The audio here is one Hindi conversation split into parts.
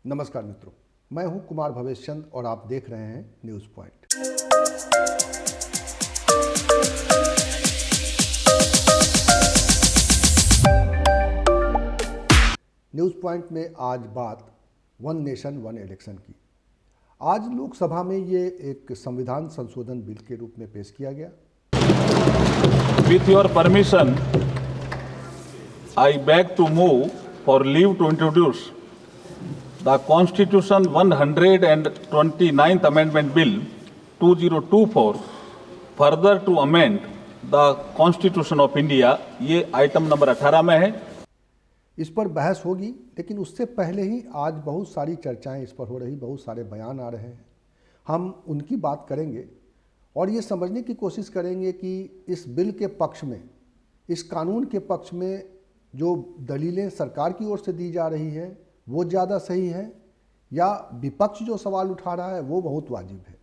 नमस्कार मित्रों, मैं हूं कुमार भवेश चंद और आप देख रहे हैं न्यूज़ पॉइंट। न्यूज़ पॉइंट में आज बात वन नेशन वन इलेक्शन की। आज लोकसभा में ये एक संविधान संशोधन बिल के रूप में पेश किया गया। With your permission, I beg to move for leave to introduce the Constitution 129th Amendment Bill 2024, further to amend the Constitution of India। ये आइटम नंबर 18 में है। इस पर बहस होगी, लेकिन उससे पहले ही आज बहुत सारी चर्चाएं इस पर हो रही, बहुत सारे बयान आ रहे हैं। हम उनकी बात करेंगे और ये समझने की कोशिश करेंगे कि इस बिल के पक्ष में, इस कानून के पक्ष में जो दलीलें सरकार की ओर से दी जा रही हैं वो ज़्यादा सही है या विपक्ष जो सवाल उठा रहा है वो बहुत वाजिब है।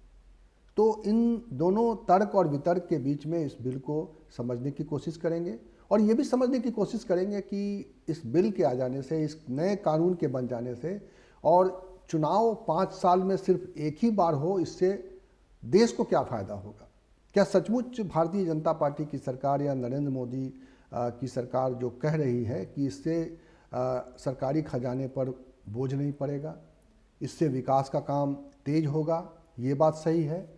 तो इन दोनों तर्क और वितर्क के बीच में इस बिल को समझने की कोशिश करेंगे और ये भी समझने की कोशिश करेंगे कि इस बिल के आ जाने से, इस नए कानून के बन जाने से और चुनाव 5 साल में सिर्फ एक ही बार हो, इससे देश को क्या फ़ायदा होगा। क्या सचमुच भारतीय जनता पार्टी की सरकार या नरेंद्र मोदी की सरकार जो कह रही है कि इससे सरकारी खजाने पर बोझ नहीं पड़ेगा, इससे विकास का काम तेज होगा, ये बात सही है?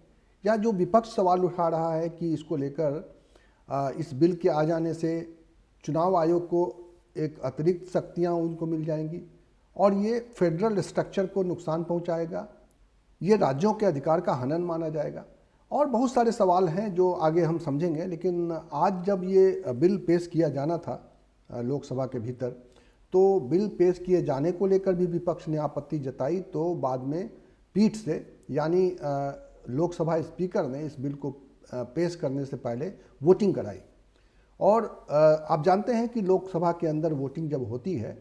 या जो विपक्ष सवाल उठा रहा है कि इसको लेकर इस बिल के आ जाने से चुनाव आयोग को एक अतिरिक्त शक्तियां उनको मिल जाएंगी और ये फेडरल स्ट्रक्चर को नुकसान पहुंचाएगा, ये राज्यों के अधिकार का हनन माना जाएगा, और बहुत सारे सवाल हैं जो आगे हम समझेंगे। लेकिन आज जब ये बिल पेश किया जाना था लोकसभा के भीतर, तो बिल पेश किए जाने को लेकर भी विपक्ष ने आपत्ति जताई, तो बाद में पीठ से यानी लोकसभा स्पीकर ने इस बिल को पेश करने से पहले वोटिंग कराई। और आप जानते हैं कि लोकसभा के अंदर वोटिंग जब होती है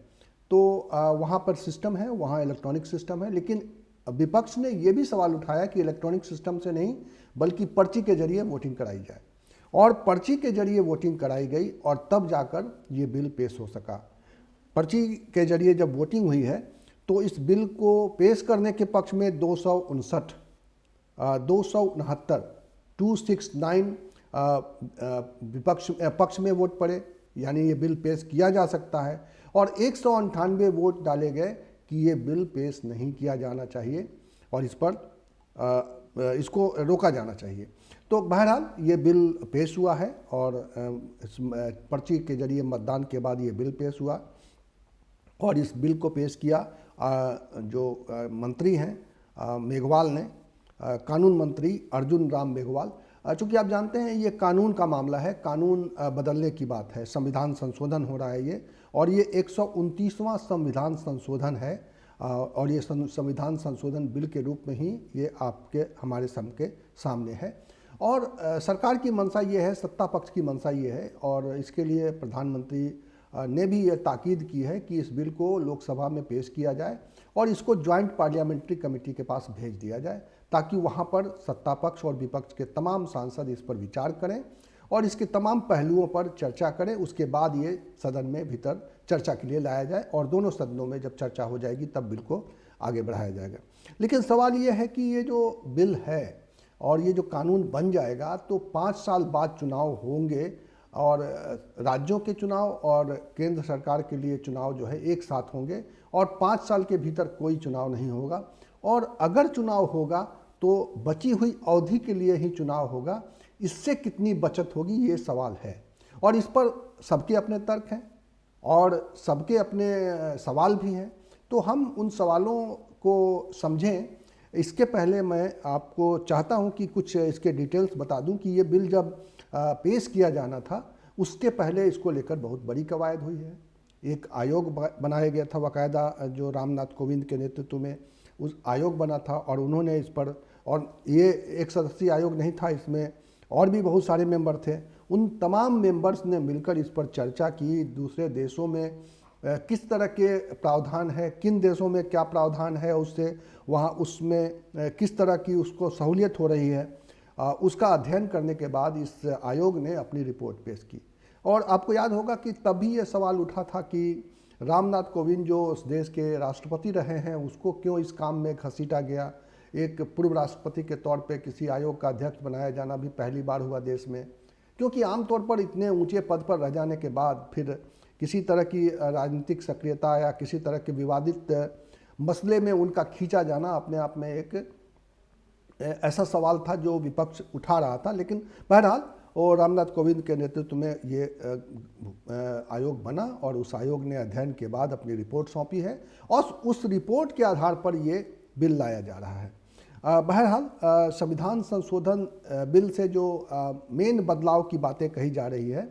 तो वहाँ पर सिस्टम है, वहाँ इलेक्ट्रॉनिक सिस्टम है, लेकिन विपक्ष ने ये भी सवाल उठाया कि इलेक्ट्रॉनिक सिस्टम से नहीं बल्कि पर्ची के जरिए वोटिंग कराई जाए, और पर्ची के जरिए वोटिंग कराई गई और तब जाकर ये बिल पेश हो सका। पर्ची के जरिए जब वोटिंग हुई है तो इस बिल को पेश करने के पक्ष में 269 269 पक्ष में वोट पड़े, यानी ये बिल पेश किया जा सकता है, और 198 वोट डाले गए कि ये बिल पेश नहीं किया जाना चाहिए और इस पर इसको रोका जाना चाहिए। तो बहरहाल ये बिल पेश हुआ है और इस पर्ची के जरिए मतदान के बाद ये बिल पेश हुआ और इस बिल को पेश किया जो मंत्री हैं मेघवाल ने, कानून मंत्री अर्जुन राम मेघवाल। चूँकि आप जानते हैं ये कानून का मामला है, कानून बदलने की बात है, संविधान संशोधन हो रहा है ये, और ये 129वां संविधान संशोधन है और ये संविधान संशोधन बिल के रूप में ही ये आपके हमारे सबके सामने है। और सरकार की मंशा ये है, सत्ता पक्ष की मंशा ये है, और इसके लिए प्रधानमंत्री ने भी ये ताकीद की है कि इस बिल को लोकसभा में पेश किया जाए और इसको ज्वाइंट पार्लियामेंट्री कमेटी के पास भेज दिया जाए ताकि वहाँ पर सत्ता पक्ष और विपक्ष के तमाम सांसद इस पर विचार करें और इसके तमाम पहलुओं पर चर्चा करें। उसके बाद ये सदन में भीतर चर्चा के लिए लाया जाए और दोनों सदनों में जब चर्चा हो जाएगी तब बिल को आगे बढ़ाया जाएगा। लेकिन सवाल ये है कि ये जो बिल है और ये जो कानून बन जाएगा तो 5 साल बाद चुनाव होंगे और राज्यों के चुनाव और केंद्र सरकार के लिए चुनाव जो है एक साथ होंगे और 5 साल के भीतर कोई चुनाव नहीं होगा, और अगर चुनाव होगा तो बची हुई अवधि के लिए ही चुनाव होगा। इससे कितनी बचत होगी ये सवाल है और इस पर सबके अपने तर्क हैं और सबके अपने सवाल भी हैं। तो हम उन सवालों को समझें इसके पहले मैं आपको चाहता हूं कि कुछ इसके डिटेल्स बता दूं कि ये बिल जब पेश किया जाना था उसके पहले इसको लेकर बहुत बड़ी कवायद हुई है। एक आयोग बनाया गया था बाकायदा, जो रामनाथ कोविंद के नेतृत्व में उस आयोग बना था और उन्होंने इस पर, और ये एक सदस्यीय आयोग नहीं था, इसमें और भी बहुत सारे मेंबर थे, उन तमाम मेंबर्स ने मिलकर इस पर चर्चा की। दूसरे देशों में किस तरह के प्रावधान है, किन देशों में क्या प्रावधान है, उससे वहाँ उसमें किस तरह की उसको सहूलियत हो रही है, उसका अध्ययन करने के बाद इस आयोग ने अपनी रिपोर्ट पेश की। और आपको याद होगा कि तभी ये सवाल उठा था कि रामनाथ कोविंद जो उस देश के राष्ट्रपति रहे हैं उसको क्यों इस काम में घसीटा गया। एक पूर्व राष्ट्रपति के तौर पे किसी आयोग का अध्यक्ष बनाया जाना भी पहली बार हुआ देश में, क्योंकि आमतौर पर इतने ऊंचे पद पर रह जाने के बाद फिर किसी तरह की राजनीतिक सक्रियता या किसी तरह के विवादित मसले में उनका खींचा जाना अपने आप में एक ऐसा सवाल था जो विपक्ष उठा रहा था। लेकिन बहरहाल और रामनाथ कोविंद के नेतृत्व में ये आयोग बना और उस आयोग ने अध्ययन के बाद अपनी रिपोर्ट सौंपी है और उस रिपोर्ट के आधार पर ये बिल लाया जा रहा है। बहरहाल संविधान संशोधन बिल से जो मेन बदलाव की बातें कही जा रही है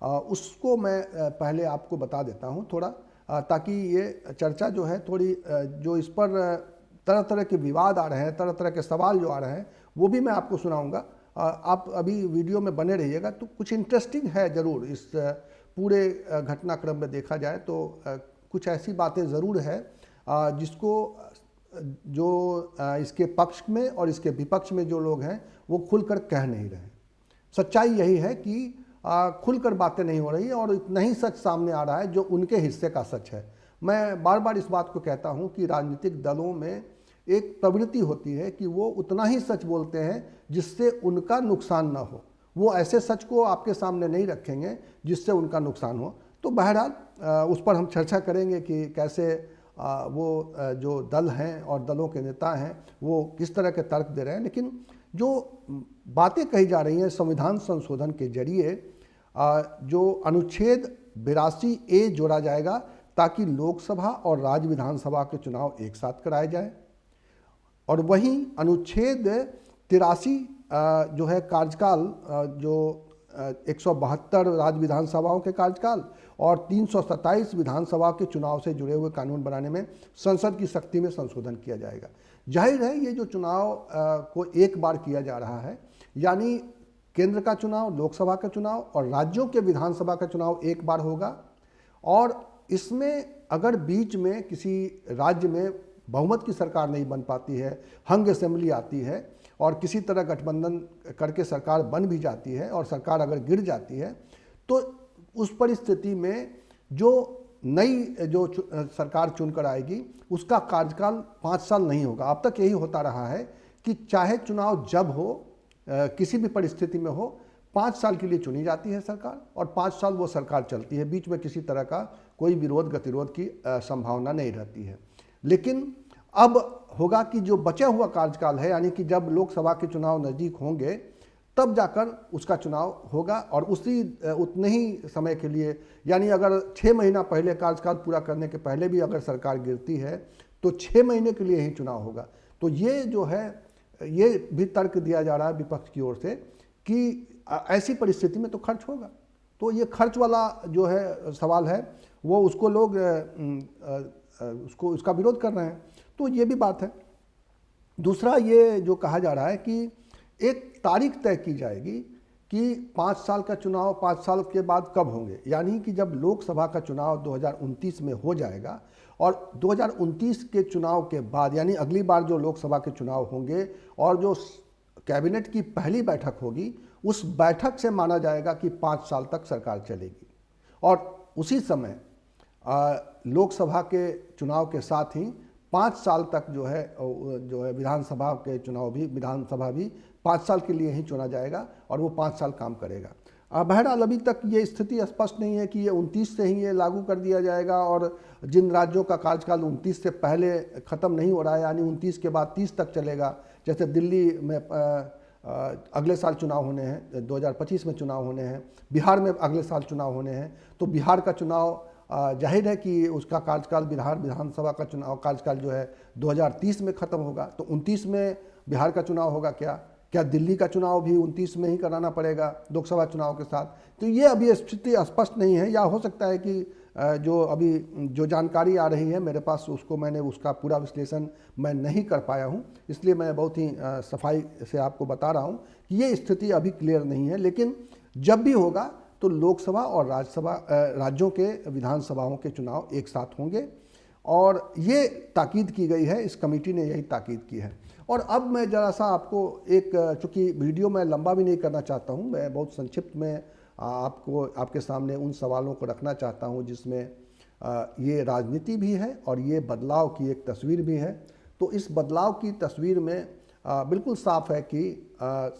उसको मैं पहले आपको बता देता हूँ थोड़ा, ताकि ये चर्चा जो है थोड़ी जो इस पर तरह तरह के विवाद आ रहे हैं, तरह तरह के सवाल जो आ रहे हैं वो भी मैं आपको सुनाऊंगा। आप अभी वीडियो में बने रहिएगा, तो कुछ इंटरेस्टिंग है ज़रूर। इस पूरे घटनाक्रम में देखा जाए तो कुछ ऐसी बातें ज़रूर है जिसको जो इसके पक्ष में और इसके विपक्ष में जो लोग हैं वो खुलकर कह नहीं रहे। सच्चाई यही है कि खुलकर बातें नहीं हो रही और इतना ही सच सामने आ रहा है जो उनके हिस्से का सच है। मैं बार बार इस बात को कहता हूं कि राजनीतिक दलों में एक प्रवृत्ति होती है कि वो उतना ही सच बोलते हैं जिससे उनका नुकसान ना हो। वो ऐसे सच को आपके सामने नहीं रखेंगे जिससे उनका नुकसान हो। तो बहरहाल उस पर हम चर्चा करेंगे कि कैसे वो जो दल हैं और दलों के नेता हैं वो किस तरह के तर्क दे रहे हैं। लेकिन जो बातें कही जा रही हैं संविधान संशोधन के जरिए जो अनुच्छेद 82A जोड़ा जाएगा ताकि लोकसभा और राज्य विधानसभा के चुनाव एक साथ कराए जाएं, और वहीं अनुच्छेद 83 जो है कार्यकाल जो 172 राज्य विधानसभाओं के कार्यकाल और 327 विधानसभा के चुनाव से जुड़े हुए कानून बनाने में संसद की शक्ति में संशोधन किया जाएगा। जाहिर है ये जो चुनाव को एक बार किया जा रहा है, यानी केंद्र का चुनाव, लोकसभा का चुनाव और राज्यों के विधानसभा का चुनाव एक बार होगा, और इसमें अगर बीच में किसी राज्य में बहुमत की सरकार नहीं बन पाती है, हंग असेंबली आती है और किसी तरह गठबंधन करके सरकार बन भी जाती है और सरकार अगर गिर जाती है, तो उस परिस्थिति में जो नई जो सरकार चुनकर आएगी उसका कार्यकाल 5 साल नहीं होगा। अब तक यही होता रहा है कि चाहे चुनाव जब हो, किसी भी परिस्थिति में हो, 5 साल के लिए चुनी जाती है सरकार और 5 साल वो सरकार चलती है। बीच में किसी तरह का कोई विरोध गतिरोध की संभावना नहीं रहती है। लेकिन अब होगा कि जो बचा हुआ कार्यकाल है, यानी कि जब लोकसभा के चुनाव नज़दीक होंगे तब जाकर उसका चुनाव होगा, और उतने ही समय के लिए, यानी अगर 6 महीना पहले कार्यकाल पूरा करने के पहले भी अगर सरकार गिरती है तो 6 महीने के लिए ही चुनाव होगा। तो ये जो है ये भी तर्क दिया जा रहा है विपक्ष की ओर से कि ऐसी परिस्थिति में तो खर्च होगा। तो ये खर्च वाला जो है सवाल है वो उसको लोग उसका विरोध कर रहे हैं। तो ये भी बात है। दूसरा ये जो कहा जा रहा है कि एक तारीख तय की जाएगी कि 5 साल का चुनाव 5 साल के बाद कब होंगे, यानी कि जब लोकसभा का चुनाव 2029 में हो जाएगा और 2029 के चुनाव के बाद, यानी अगली बार जो लोकसभा के चुनाव होंगे और जो कैबिनेट की पहली बैठक होगी उस बैठक से माना जाएगा कि 5 साल तक सरकार चलेगी, और उसी समय लोकसभा के चुनाव के साथ ही 5 साल तक जो है विधानसभा के चुनाव भी, विधानसभा भी 5 साल के लिए ही चुना जाएगा और वो 5 साल काम करेगा। बहरहाल अभी तक ये स्थिति स्पष्ट नहीं है कि ये 29 से ही ये लागू कर दिया जाएगा, और जिन राज्यों का कार्यकाल 29 से पहले ख़त्म नहीं हो रहा है, यानी 29 के बाद 30 तक चलेगा, जैसे दिल्ली में अगले साल चुनाव होने हैं, 2025 में चुनाव होने हैं, बिहार में अगले साल चुनाव होने हैं, तो बिहार का चुनाव जाहिर है कि उसका कार्यकाल, बिहार विधानसभा का चुनाव कार्यकाल जो है 2030 में ख़त्म होगा। तो 29 में बिहार का चुनाव होगा क्या दिल्ली का चुनाव भी 29 में ही कराना पड़ेगा लोकसभा चुनाव के साथ? तो ये अभी स्थिति स्पष्ट नहीं है, या हो सकता है कि जो अभी जो जानकारी आ रही है मेरे पास उसका पूरा विश्लेषण मैं नहीं कर पाया हूँ, इसलिए मैं बहुत ही सफाई से आपको बता रहा हूँ कि ये स्थिति अभी क्लियर नहीं है। लेकिन जब भी होगा तो लोकसभा और राज्यों के विधानसभाओं के चुनाव एक साथ होंगे, और ये ताकीद की गई है, इस कमेटी ने यही ताकीद की है। और अब मैं ज़रा सा आपको चूँकि वीडियो मैं लंबा भी नहीं करना चाहता हूँ, मैं बहुत संक्षिप्त में आपके सामने उन सवालों को रखना चाहता हूँ जिसमें ये राजनीति भी है और ये बदलाव की एक तस्वीर भी है। तो इस बदलाव की तस्वीर में बिल्कुल साफ है कि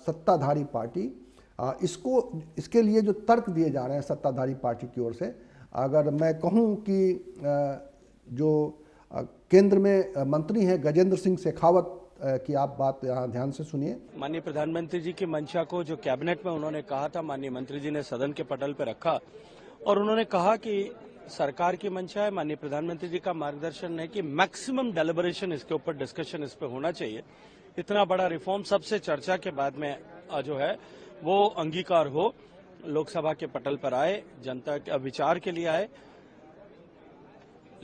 सत्ताधारी पार्टी इसके लिए जो तर्क दिए जा रहे हैं सत्ताधारी पार्टी की ओर से, अगर मैं कहूँ कि जो केंद्र में मंत्री हैं गजेंद्र सिंह शेखावत की आप बात यहाँ ध्यान से सुनिए। माननीय प्रधानमंत्री जी की मंशा को जो कैबिनेट में उन्होंने कहा था, माननीय मंत्री जी ने सदन के पटल पर रखा और उन्होंने कहा कि सरकार की मंशा है, माननीय प्रधानमंत्री जी का मार्गदर्शन है कि मैक्सिमम डेलिबरेशन इसके ऊपर डिस्कशन इस पे होना चाहिए। इतना बड़ा रिफॉर्म सबसे चर्चा के बाद में जो है वो अंगीकार हो, लोकसभा के पटल पर आए, जनता के विचार के लिए आए।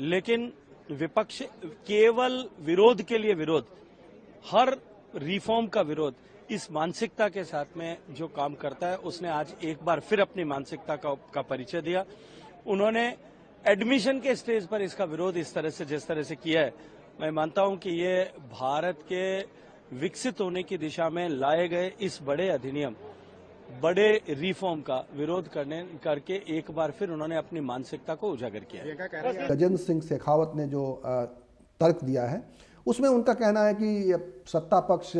लेकिन विपक्ष केवल विरोध के लिए विरोध, हर रिफॉर्म का विरोध, इस मानसिकता के साथ में जो काम करता है उसने आज एक बार फिर अपनी मानसिकता का परिचय दिया। उन्होंने एडमिशन के स्टेज पर इसका विरोध इस तरह से जिस तरह से किया है, मैं मानता हूं कि ये भारत के विकसित होने की दिशा में लाए गए इस बड़े अधिनियम, बड़े रिफॉर्म का विरोध करके एक बार फिर उन्होंने अपनी मानसिकता को उजागर किया। गजेंद्र सिंह शेखावत ने जो तर्क दिया है उसमें उनका कहना है कि सत्ता पक्ष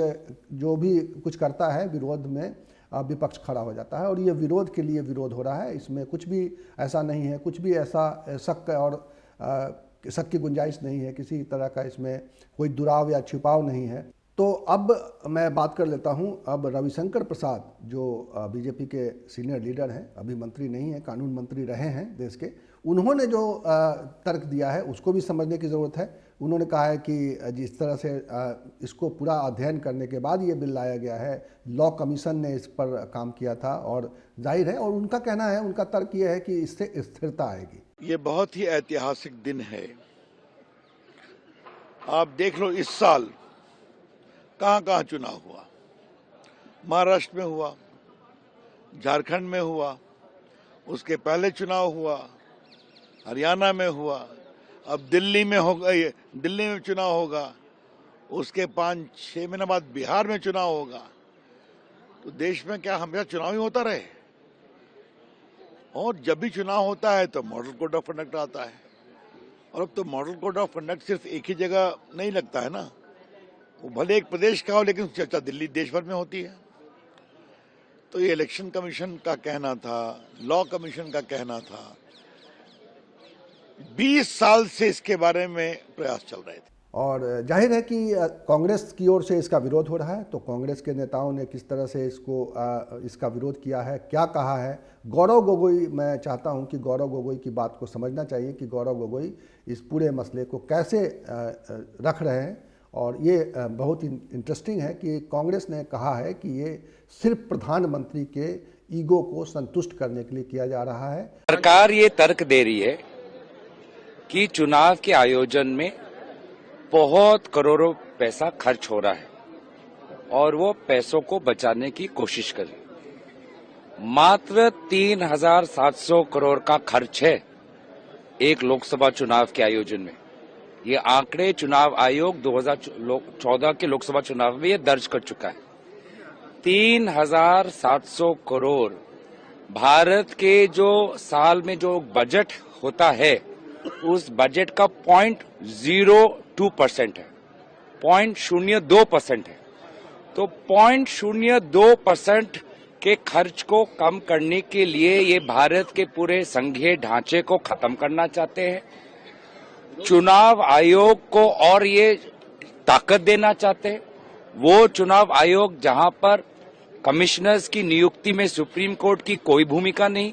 जो भी कुछ करता है विरोध में विपक्ष खड़ा हो जाता है और ये विरोध के लिए विरोध हो रहा है, इसमें कुछ भी ऐसा नहीं है, कुछ भी ऐसा शक और शक की गुंजाइश नहीं है, किसी तरह का इसमें कोई दुराव या छिपाव नहीं है। तो अब मैं बात कर लेता हूं, अब रविशंकर प्रसाद जो बीजेपी के सीनियर लीडर हैं, अभी मंत्री नहीं हैं, कानून मंत्री रहे हैं देश के, उन्होंने जो तर्क दिया है उसको भी समझने की ज़रूरत है। उन्होंने कहा है कि जिस तरह से इसको पूरा अध्ययन करने के बाद ये बिल लाया गया है, लॉ कमीशन ने इस पर काम किया था और जाहिर है, और उनका कहना है, उनका तर्क ये है कि इससे स्थिरता आएगी। ये बहुत ही ऐतिहासिक दिन है। आप देख लो इस साल कहाँ कहाँ चुनाव हुआ। महाराष्ट्र में हुआ, झारखंड में हुआ, उसके पहले चुनाव हुआ, हरियाणा में हुआ, अब दिल्ली में होगा, दिल्ली में चुनाव होगा, उसके 5-6 महीने बाद बिहार में चुनाव होगा। तो देश में क्या हमेशा चुनाव ही होता रहे? और जब भी चुनाव होता है तो मॉडल कोड ऑफ कंडक्ट आता है, और अब तो मॉडल कोड ऑफ कंडक्ट सिर्फ एक ही जगह नहीं लगता है ना, वो भले एक प्रदेश का हो लेकिन चर्चा दिल्ली देश भर में होती है। तो ये इलेक्शन कमीशन का कहना था, लॉ कमीशन का कहना था, 20 साल से इसके बारे में प्रयास चल रहे थे। और जाहिर है कि कांग्रेस की ओर से इसका विरोध हो रहा है, तो कांग्रेस के नेताओं ने किस तरह से इसका विरोध किया है, क्या कहा है। गौरव गोगोई, मैं चाहता हूं कि गौरव गोगोई की बात को समझना चाहिए कि गौरव गोगोई इस पूरे मसले को कैसे रख रहे हैं। और ये बहुत ही इंटरेस्टिंग है कि कांग्रेस ने कहा है कि ये सिर्फ प्रधानमंत्री के ईगो को संतुष्ट करने के लिए किया जा रहा है। सरकार ये तर्क दे रही है कि चुनाव के आयोजन में बहुत करोड़ों पैसा खर्च हो रहा है और वो पैसों को बचाने की कोशिश करे। मात्र 3,700 करोड़ का खर्च है एक लोकसभा चुनाव के आयोजन में। ये आंकड़े चुनाव आयोग 2014 के लोकसभा चुनाव में ये दर्ज कर चुका है। 3,700 करोड़ भारत के जो साल में जो बजट होता है उस बजट का 0.02% है, 0.02% है। तो 0.02% के खर्च को कम करने के लिए ये भारत के पूरे संघीय ढांचे को खत्म करना चाहते हैं। चुनाव आयोग को और ये ताकत देना चाहते हैं। वो चुनाव आयोग जहां पर कमिश्नर्स की नियुक्ति में सुप्रीम कोर्ट की कोई भूमिका नहीं,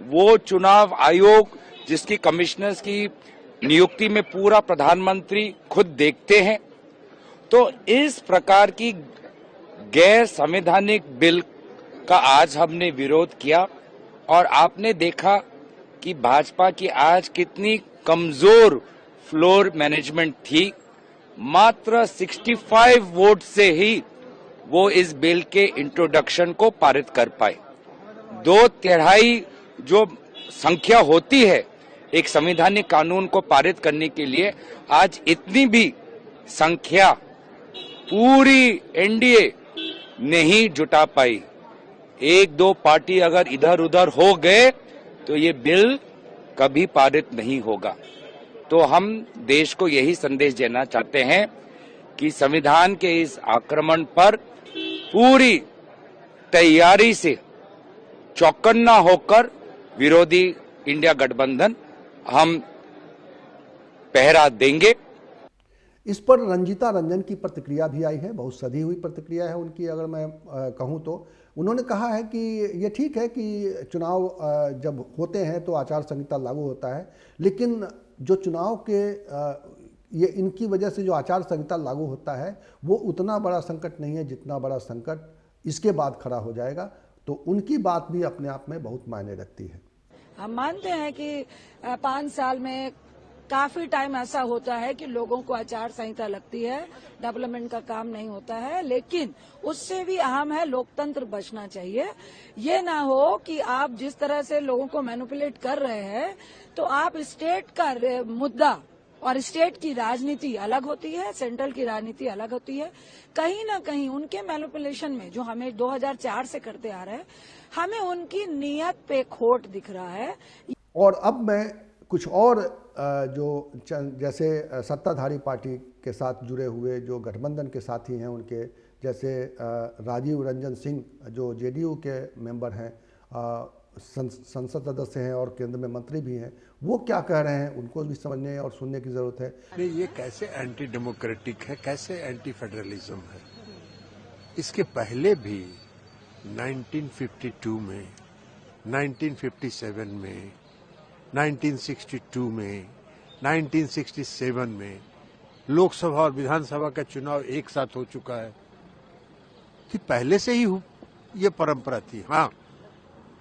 वो चुनाव आयोग जिसकी कमिश्नर्स की नियुक्ति में पूरा प्रधानमंत्री खुद देखते हैं। तो इस प्रकार की गैर संवैधानिक बिल का आज हमने विरोध किया और आपने देखा कि भाजपा की आज कितनी कमजोर फ्लोर मैनेजमेंट थी। मात्र 65 वोट से ही वो इस बिल के इंट्रोडक्शन को पारित कर पाए। 2/3 जो संख्या होती है एक संवैधानिक कानून को पारित करने के लिए, आज इतनी भी संख्या पूरी एनडीए नहीं जुटा पाई। 1-2 पार्टी अगर इधर उधर हो गए तो ये बिल कभी पारित नहीं होगा। तो हम देश को यही संदेश देना चाहते हैं कि संविधान के इस आक्रमण पर पूरी तैयारी से चौकन्ना होकर विरोधी इंडिया गठबंधन हम पहरा देंगे। इस पर रंजीता रंजन की प्रतिक्रिया भी आई है, बहुत सधी हुई प्रतिक्रिया है उनकी। अगर मैं कहूं तो उन्होंने कहा है कि ये ठीक है कि चुनाव जब होते हैं तो आचार संहिता लागू होता है, लेकिन जो चुनाव के ये इनकी वजह से जो आचार संहिता लागू होता है वो उतना बड़ा संकट नहीं है जितना बड़ा संकट इसके बाद खड़ा हो जाएगा। तो उनकी बात भी अपने आप में बहुत मायने रखती है। हम मानते हैं कि 5 साल में काफी टाइम ऐसा होता है कि लोगों को आचार संहिता लगती है, डेवलपमेंट का काम नहीं होता है, लेकिन उससे भी अहम है लोकतंत्र बचना चाहिए। ये ना हो कि आप जिस तरह से लोगों को मैनिपुलेट कर रहे हैं तो आप स्टेट का मुद्दा और स्टेट की राजनीति अलग होती है, सेंट्रल की राजनीति अलग होती है। कहीं ना कहीं उनके मैनिपुलेशन में जो हमें 2004 से करते आ रहे हैं, हमें उनकी नीयत पे खोट दिख रहा है। और अब मैं कुछ और जो जैसे सत्ताधारी पार्टी के साथ जुड़े हुए जो गठबंधन के साथी हैं उनके, जैसे राजीव रंजन सिंह जो जेडीयू के मेंबर हैं, संसद सदस्य हैं और केंद्र में मंत्री भी हैं, वो क्या कह रहे हैं उनको भी समझने और सुनने की जरूरत है। ये कैसे एंटी डेमोक्रेटिक है, कैसे एंटी फेडरलिज्म है। इसके पहले भी 1952 में, 1957 में, 1962 में, 1967 में लोकसभा और विधानसभा का चुनाव एक साथ हो चुका है। कि पहले से ही ये परंपरा थी। हाँ,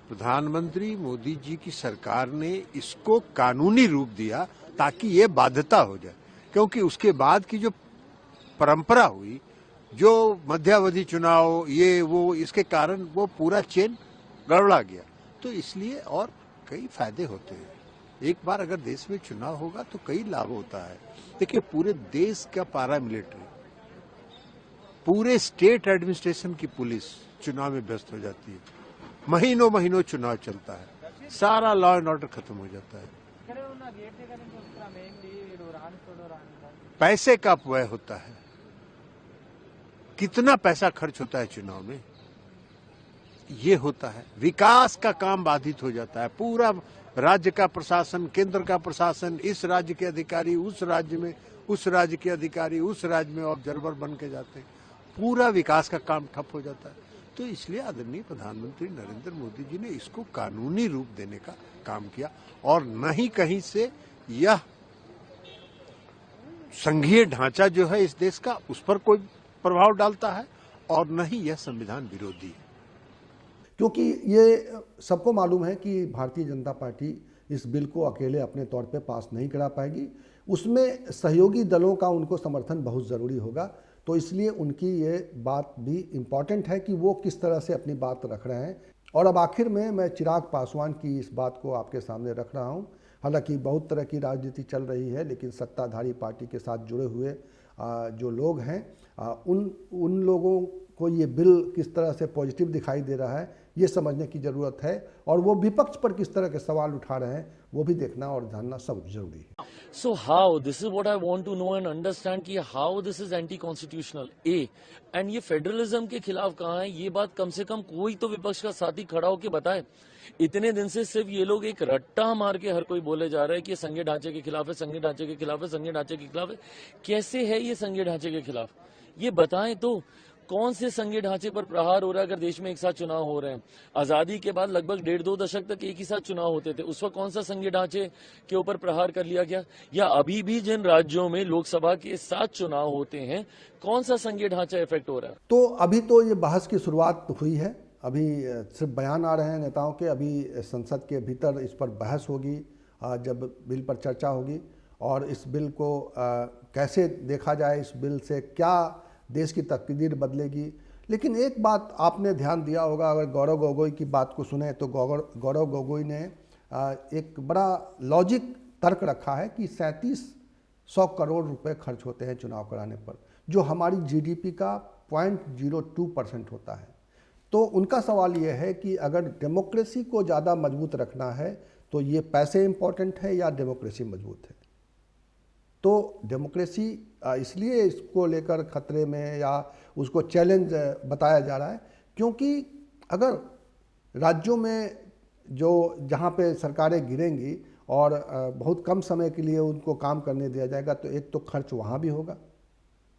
प्रधानमंत्री मोदी जी की सरकार ने इसको कानूनी रूप दिया ताकि ये बाध्यता हो जाए, क्योंकि उसके बाद की जो परंपरा हुई, जो मध्यावधि चुनाव ये वो, इसके कारण वो पूरा चेन गड़बड़ा गया। तो इसलिए और कई फायदे होते हैं। एक बार अगर देश में चुनाव होगा तो कई लाभ होता है। देखिए, पूरे देश का पैरामिलिट्री, पूरे स्टेट एडमिनिस्ट्रेशन की पुलिस चुनाव में व्यस्त हो जाती है। महीनों महीनों चुनाव चलता है, सारा लॉ एंड ऑर्डर खत्म हो जाता है। पैसे का व्यय होता है, कितना पैसा खर्च होता है चुनाव में, ये होता है। विकास का काम बाधित हो जाता है। पूरा राज्य का प्रशासन, केंद्र का प्रशासन, इस राज्य के अधिकारी उस राज्य में, उस राज्य के अधिकारी उस राज्य में ऑब्जर्वर बन के जाते हैं। पूरा विकास का काम ठप हो जाता है। तो इसलिए आदरणीय प्रधानमंत्री नरेंद्र मोदी जी ने इसको कानूनी रूप देने का काम किया, और न ही कहीं से यह संघीय ढांचा जो है इस देश का, उस पर कोई प्रभाव डालता है, और न ही यह संविधान विरोधी है। क्योंकि ये सबको मालूम है कि भारतीय जनता पार्टी इस बिल को अकेले अपने तौर पे पास नहीं करा पाएगी, उसमें सहयोगी दलों का उनको समर्थन बहुत ज़रूरी होगा। तो इसलिए उनकी ये बात भी इम्पॉर्टेंट है कि वो किस तरह से अपनी बात रख रहे हैं। और अब आखिर में मैं चिराग पासवान की इस बात को आपके सामने रख रहा हूँ। हालांकि बहुत तरह की राजनीति चल रही है, लेकिन सत्ताधारी पार्टी के साथ जुड़े हुए जो लोग हैं, उन लोगों को ये बिल किस तरह से पॉजिटिव दिखाई दे रहा है ये समझने की ज़रूरत है, और वो विपक्ष पर किस तरह के सवाल उठा रहे हैं वो भी देखना और जानना सब जरूरी है। So how, this is what I want to know and understand कि how this is anti-constitutional, A, and ये फेडरलिज्म के खिलाफ कहाँ है, ये बात कम से कम कोई तो विपक्ष का साथी खड़ा होकर बताए। इतने दिन से सिर्फ ये लोग एक रट्टा मार के हर कोई बोले जा रहा है कि संघीय ढांचे के खिलाफ है, संघीय ढांचे के खिलाफ है, संघीय ढांचे के खिलाफ है। कैसे है ये संघीय ढांचे के खिलाफ, ये बताएं तो। कौन से संघीय ढांचे पर प्रहार हो रहा है अगर देश में एक साथ चुनाव हो रहे हैं? आजादी के बाद लगभग 1.5-2 दशक तक एक ही साथ चुनाव होते थे, उस वक्त कौन सा संघीय ढांचे के ऊपर प्रहार कर लिया गया? या अभी भी जिन राज्यों में लोकसभा के साथ चुनाव होते हैं, कौन सा संघीय ढांचा इफेक्ट हो रहा है? तो अभी तो ये बहस की शुरुआत हुई है, अभी सिर्फ बयान आ रहे हैं नेताओं के। अभी संसद के भीतर इस पर बहस होगी जब बिल पर चर्चा होगी, और इस बिल को कैसे देखा जाए, इस बिल से क्या देश की तकदीर बदलेगी। लेकिन एक बात आपने ध्यान दिया होगा, अगर गौरव गोगोई की बात को सुने तो गौरव गोगोई ने एक बड़ा लॉजिक तर्क रखा है कि 3700 करोड़ रुपए खर्च होते हैं चुनाव कराने पर, जो हमारी जीडीपी का 0.02% होता है। तो उनका सवाल ये है कि अगर डेमोक्रेसी को ज़्यादा मजबूत रखना है तो ये पैसे इम्पोर्टेंट है या डेमोक्रेसी मजबूत है? तो डेमोक्रेसी इसलिए इसको लेकर खतरे में या उसको चैलेंज बताया जा रहा है क्योंकि अगर राज्यों में जहाँ पे सरकारें गिरेंगी और बहुत कम समय के लिए उनको काम करने दिया जाएगा तो एक तो खर्च वहाँ भी होगा,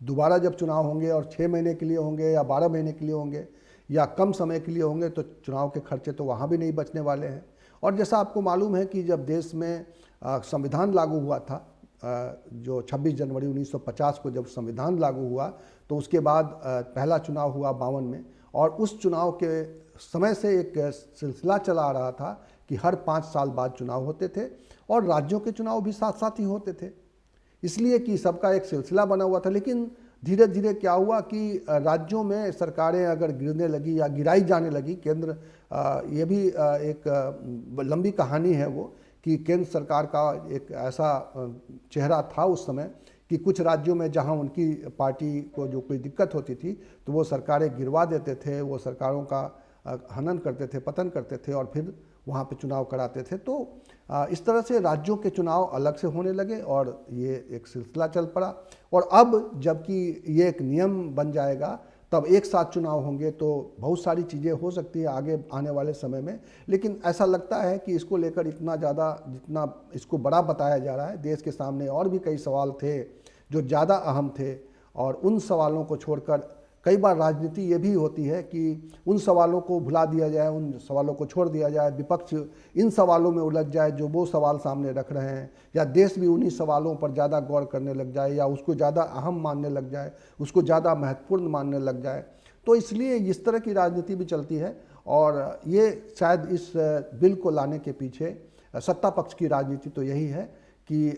दोबारा जब चुनाव होंगे और 6 महीने के लिए होंगे या 12 महीने के लिए होंगे या कम समय के लिए होंगे तो चुनाव के खर्चे तो वहाँ भी नहीं बचने वाले हैं। और जैसा आपको मालूम है कि जब देश में संविधान लागू हुआ था, जो 26 जनवरी 1950 को जब संविधान लागू हुआ तो उसके बाद पहला चुनाव हुआ 52 में, और उस चुनाव के समय से एक सिलसिला चला आ रहा था कि हर 5 साल बाद चुनाव होते थे और राज्यों के चुनाव भी साथ साथ ही होते थे, इसलिए कि सबका एक सिलसिला बना हुआ था। लेकिन धीरे धीरे क्या हुआ कि राज्यों में सरकारें अगर गिरने लगी या गिराई जाने लगी, केंद्र ये भी एक लंबी कहानी है वो कि केंद्र सरकार का एक ऐसा चेहरा था उस समय कि कुछ राज्यों में जहां उनकी पार्टी को जो कोई दिक्कत होती थी तो वो सरकारें गिरवा देते थे, वो सरकारों का हनन करते थे, पतन करते थे और फिर वहाँ पे चुनाव कराते थे। तो इस तरह से राज्यों के चुनाव अलग से होने लगे और ये एक सिलसिला चल पड़ा। और अब जबकि ये एक नियम बन जाएगा तब एक साथ चुनाव होंगे तो बहुत सारी चीज़ें हो सकती है आगे आने वाले समय में, लेकिन ऐसा लगता है कि इसको लेकर इतना ज़्यादा जितना इसको बड़ा बताया जा रहा है, देश के सामने और भी कई सवाल थे जो ज़्यादा अहम थे, और उन सवालों को छोड़कर कई बार राजनीति ये भी होती है कि उन सवालों को भुला दिया जाए, उन सवालों को छोड़ दिया जाए, विपक्ष इन सवालों में उलझ जाए जो वो सवाल सामने रख रहे हैं, या देश भी उन्हीं सवालों पर ज़्यादा गौर करने लग जाए या उसको ज़्यादा अहम मानने लग जाए, उसको ज़्यादा महत्वपूर्ण मानने लग जाए। तो इसलिए इस तरह की राजनीति भी चलती है और ये शायद इस बिल को लाने के पीछे सत्ता पक्ष की राजनीति तो यही है कि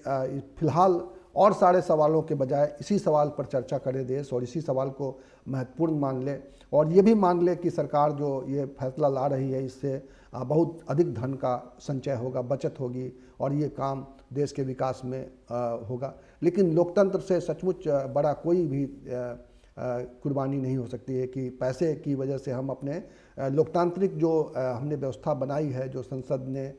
फिलहाल और सारे सवालों के बजाय इसी सवाल पर चर्चा करे देश और इसी सवाल को महत्वपूर्ण मान ले, और ये भी मान ले कि सरकार जो ये फैसला ला रही है इससे बहुत अधिक धन का संचय होगा, बचत होगी और ये काम देश के विकास में होगा। लेकिन लोकतंत्र से सचमुच बड़ा कोई भी कुर्बानी नहीं हो सकती है कि पैसे की वजह से हम अपने लोकतांत्रिक जो हमने व्यवस्था बनाई है, जो संसद ने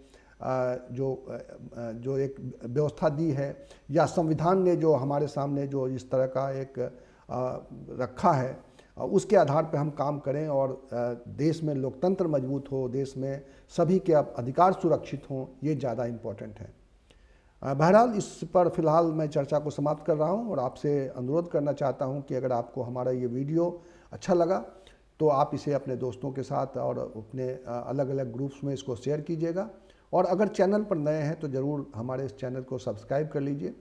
जो एक व्यवस्था दी है या संविधान ने जो हमारे सामने जो इस तरह का एक रखा है, उसके आधार पर हम काम करें और देश में लोकतंत्र मजबूत हो, देश में सभी के अधिकार सुरक्षित हों, ये ज़्यादा इम्पोर्टेंट है। बहरहाल इस पर फिलहाल मैं चर्चा को समाप्त कर रहा हूं और आपसे अनुरोध करना चाहता हूं कि अगर आपको हमारा ये वीडियो अच्छा लगा तो आप इसे अपने दोस्तों के साथ और अपने अलग अलग ग्रुप्स में इसको शेयर कीजिएगा, और अगर चैनल पर नए हैं तो ज़रूर हमारे इस चैनल को सब्सक्राइब कर लीजिए।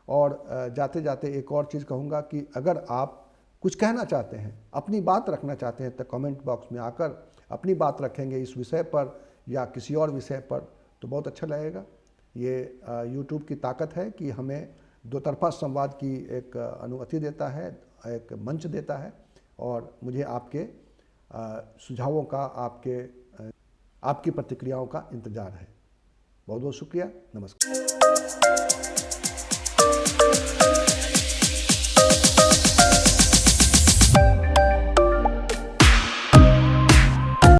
और जाते जाते एक और चीज़ कहूँगा कि अगर आप कुछ कहना चाहते हैं, अपनी बात रखना चाहते हैं तो कमेंट बॉक्स में आकर अपनी बात रखेंगे इस विषय पर या किसी और विषय पर तो बहुत अच्छा लगेगा। ये YouTube की ताकत है कि हमें दो तरफा संवाद की एक अनुमति देता है, एक मंच देता है, और मुझे आपके सुझावों का, आपकी प्रतिक्रियाओं का इंतज़ार है। बहुत बहुत शुक्रिया। नमस्कार।